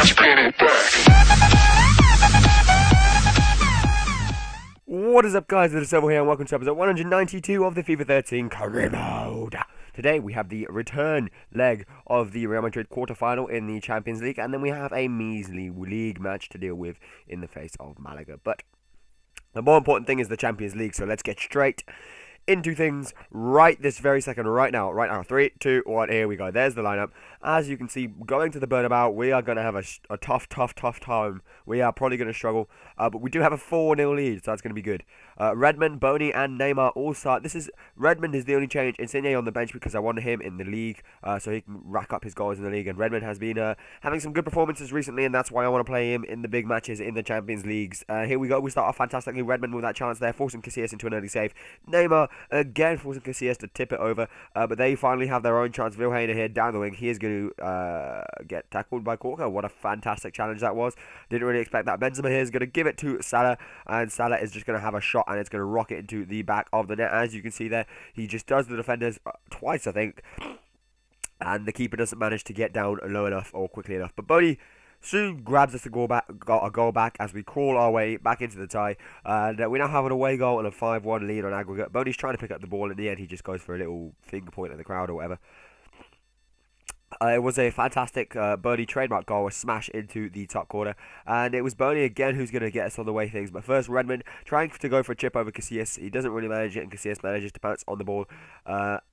What is up, guys? It is Sevilla here, and welcome to episode 192 of the FIFA 13 Career Mode. Today we have the return leg of the Real Madrid quarterfinal in the Champions League, and then we have a measly league match to deal with in the face of Malaga. But the more important thing is the Champions League, so let's get straight into things right this very second, right now. 3, 2, 1, here we go. There's the lineup. As you can see, going to the Bernabeu, we are going to have a tough time. We are probably going to struggle, but we do have a 4-0 lead, so that's going to be good. Redmond, Boney, and Neymar all start. Redmond is the only change. Insigne on the bench because I wanted him in the league, so he can rack up his goals in the league. And Redmond has been having some good performances recently, and that's why I want to play him in the big matches in the Champions Leagues. Here we go. We start off fantastically. Redmond with that chance there, forcing Casillas into an early save. Neymar again forcing Casillas to tip it over, but they finally have their own chance. Vilhena here down the wing. He is going to get tackled by Corker. What a fantastic challenge that was. Didn't really expect that. Benzema here is going to give it to Salah, and Salah is just going to have a shot, and it's going to rocket into the back of the net. As you can see there, he just does the defenders twice, I think, and the keeper doesn't manage to get down low enough or quickly enough. But Boney soon grabs us a goal back as we crawl our way back into the tie, and we now have an away goal and a 5-1 lead on aggregate. Boney's trying to pick up the ball. In the end, he just goes for a little finger point at the crowd or whatever. It was a fantastic Boney trademark goal, a smash into the top corner, and it was Boney again who's going to get us on the way things. But first, Redmond trying to go for a chip over Casillas. He doesn't really manage it, and Casillas manages to bounce on the ball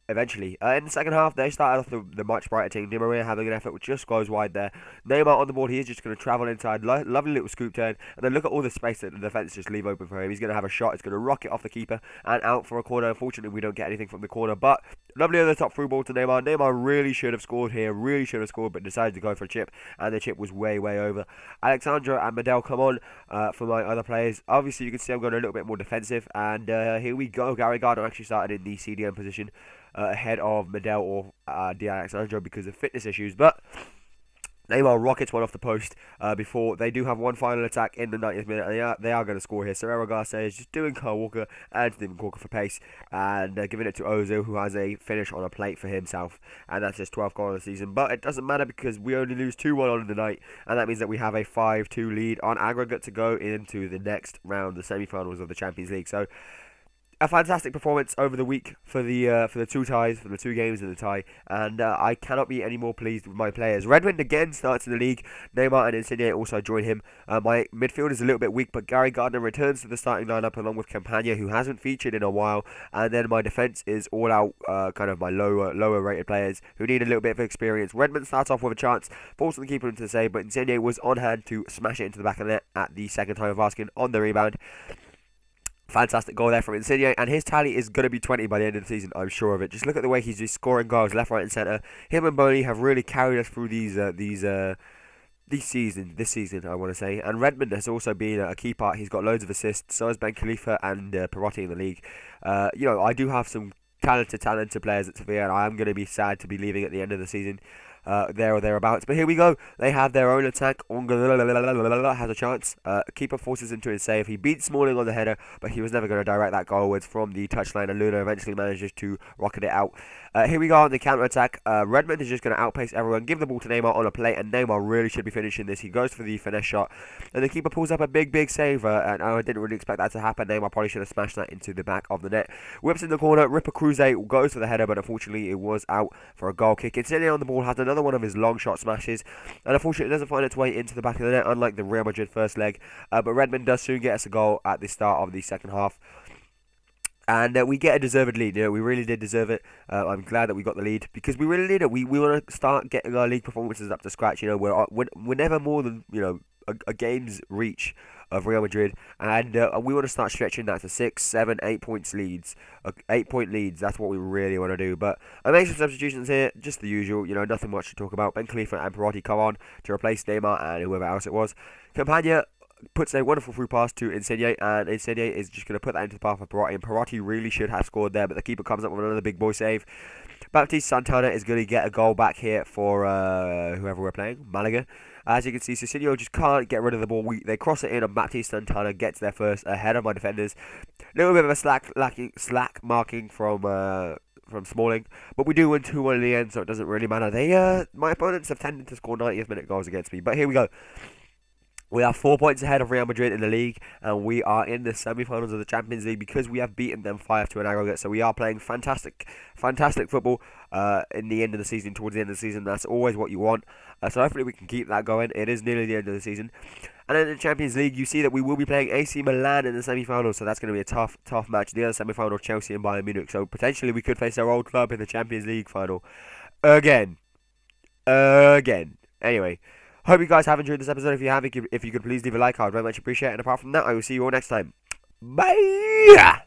eventually. In the second half, they started off the much brighter team. Di Maria having an effort which just goes wide there. Neymar on the ball, he is just going to travel inside. Lovely little scoop turn, and then look at all the space that the defence just leave open for him. He's going to have a shot. It's going to rocket off the keeper and out for a corner. Unfortunately, we don't get anything from the corner, but lovely over the top through ball to Neymar. Neymar really should have scored here, but decided to go for a chip, and the chip was way over. Alexandro and Medel come on for my other players. Obviously, you can see I'm going a little bit more defensive, and here we go. Gary Gardner actually started in the CDM position ahead of Medel or Di Alexandro because of fitness issues, but Neymar rockets one off the post before they do have one final attack in the 90th minute, and they are going to score here. Serrero Garcia is just doing Kyle Walker and Stephen Corker for pace, and giving it to Ozil, who has a finish on a plate for himself, and that's his 12th goal of the season. But it doesn't matter because we only lose 2-1 on the night, and that means that we have a 5-2 lead on aggregate to go into the next round, the semi-finals of the Champions League. So a fantastic performance over the week for the two games in the tie, and I cannot be any more pleased with my players. Redmond again starts in the league. Neymar and Insigne also join him. My midfield is a little bit weak, but Gary Gardner returns to the starting lineup along with Campagna, who hasn't featured in a while, and then my defence is all out, kind of my lower rated players who need a little bit of experience. Redmond starts off with a chance, forcing the keeper into the save, but Insigne was on hand to smash it into the back of the net at the second time of asking on the rebound. Fantastic goal there from Insigne, and his tally is going to be 20 by the end of the season, I'm sure of it. Just look at the way he's just scoring goals left, right and centre. Him and Boney have really carried us through this season, I want to say. And Redmond has also been a key part. He's got loads of assists, so has Ben Khalifa and Perotti in the league. I do have some talented players at Sevilla, and I am going to be sad to be leaving at the end of the season. There or thereabouts, but here we go. They have their own attack. Has a chance. Keeper forces him to his save. He beats Smalling on the header, but he was never going to direct that goalwards from the touchline, and Luna eventually manages to rocket it out. Here we go on the counter attack. Redmond is just going to outpace everyone, give the ball to Neymar on a plate, and Neymar really should be finishing this. He goes for the finesse shot, and the keeper pulls up a big save, and I didn't really expect that to happen. Neymar probably should have smashed that into the back of the net. Whips in the corner. Ripper Cruz goes for the header, but unfortunately it was out for a goal kick. Insigne on the ball has another one of his long shot smashes, and unfortunately it doesn't find its way into the back of the net, unlike the Real Madrid first leg. But Redmond does soon get us a goal at the start of the second half, and we get a deserved lead. We really did deserve it. I'm glad that we got the lead because we really need it. We want to start getting our league performances up to scratch. We're never more than a game's reach of Real Madrid, and we want to start stretching that to 6, 7, 8 points leads, 8-point leads. That's what we really want to do. But I made some substitutions here, just the usual. Nothing much to talk about. Ben Khalifa and Perotti come on to replace Neymar and whoever else it was. Campagna puts a wonderful through pass to Insigne, and Insigne is just going to put that into the path of Perotti, and Perotti really should have scored there, but the keeper comes up with another big boy save. Baptiste Santana is going to get a goal back here for whoever we're playing, Malaga. As you can see, Cecilio just can't get rid of the ball. They cross it in, and Baptiste Santana gets there first, ahead of my defenders. A little bit of a slack marking from from Smalling. But we do win 2-1 in the end, so it doesn't really matter. My opponents have tended to score 90th minute goals against me. But here we go. We are 4 points ahead of Real Madrid in the league, and we are in the semi-finals of the Champions League because we have beaten them 5-2 in aggregate. So we are playing fantastic football in the end of the season, towards the end of the season. That's always what you want. So hopefully we can keep that going. It is nearly the end of the season. And then in the Champions League, you see that we will be playing AC Milan in the semi-finals, so that's going to be a tough match. The other semi-final, Chelsea and Bayern Munich. So potentially we could face our old club in the Champions League final again. Anyway. Hope you guys have enjoyed this episode. If you have, if you could please leave a like, I would very much appreciate it. And apart from that, I will see you all next time. Bye!